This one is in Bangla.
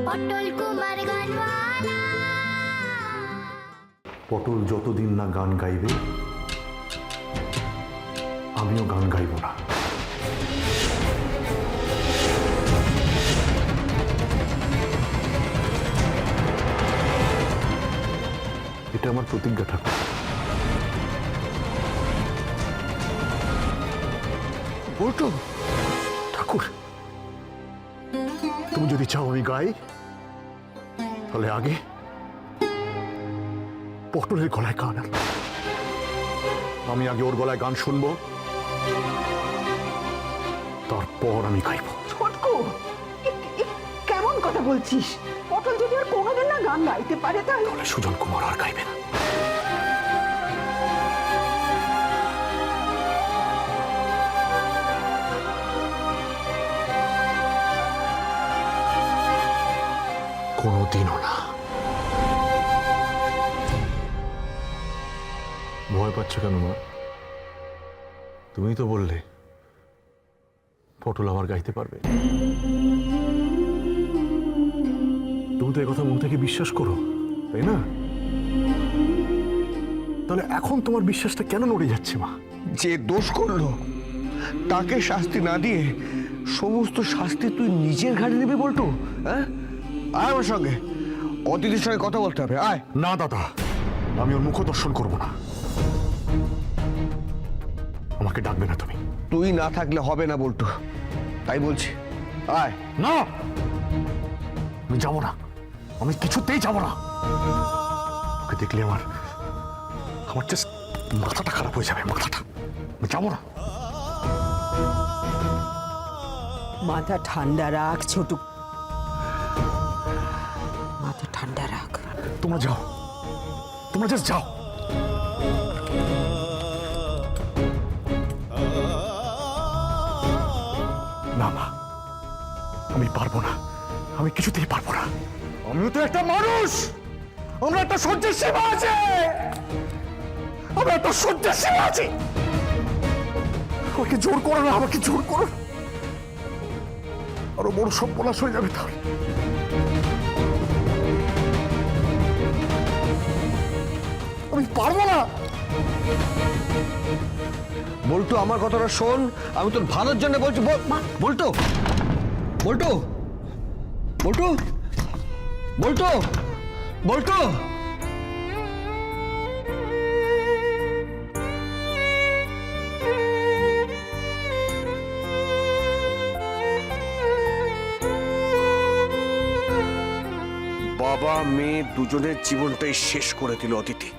পটল কুমার গানওয়ালা। পটল যতদিন না গান গাইবে আমিও গান গাইব না। এটা আমার প্রতিজ্ঞা ঠাকুর। বলতো ঠাকুর, তুমি যদি চাও আমি গাই, তাহলে আগে পটলের গলায় গান আন। আমি আগে ওর গলায় গান শুনবো, তারপর আমি গাইব। ছোটকু, কেমন কথা বলছিস? পটল যদি আর কোনোদিন না গান গাইতে পারে তাহলে সুজন কুমার আর গাইবে না। কোনোদিনও না। ভয় পাচ্ছ কেন মা? তুমি তো বললে পটল আমার গাইতে পারবে। তুমি তো একথা মন থেকে বিশ্বাস করো, তাই না? তাহলে এখন তোমার বিশ্বাসটা কেন নড়ে যাচ্ছে মা? যে দোষ করলো তাকে শাস্তি না দিয়ে সমস্ত শাস্তি তুই নিজের ঘাড়ে নেবে বলতো? হ্যাঁ, আয় আমার সঙ্গে, অতিথির সঙ্গে কথা বলতে হবে। আয়। না দাদা, আমি ওর মুখ দর্শন করবো না। আমাকে ডাকবে না তুমি। তুই না থাকলে হবে না বলতো, তাই বলছি। আয়। না, আমি যাবো না, আমি কিছুতেই যাবো না। ওকে দেখলে আমার আমার জাস্ট মাথাটা খারাপ হয়ে যাবে, মাথাটা। আমি যাবো না। মাথা ঠান্ডা রাখ ছোটু, মাথা ঠান্ডা রাখ। তোমরা যাও, তোমরা জাস্ট যাও। না মা, আমি পারবো না, আমি কিছুতেই পারবো না। আমিও তো একটা মানুষ, আমরা একটা সহ্যের সীমা আছে, আমরা একটা সহ্যের সীমা আছে। আমাকে জোর করো না, আমাকে জোর করো না। আরো বড় সর্বনাশ হয়ে যাবে তাহলে। আমি পারবো না। বলতো আমার কথাটা শোন, আমি তোর ভালোর জন্য বলছি। বলতো বলতো বলতো বলতো বলতো বাবা মেয়ে দুজনের জীবনটাই শেষ করে দিল অদিতি।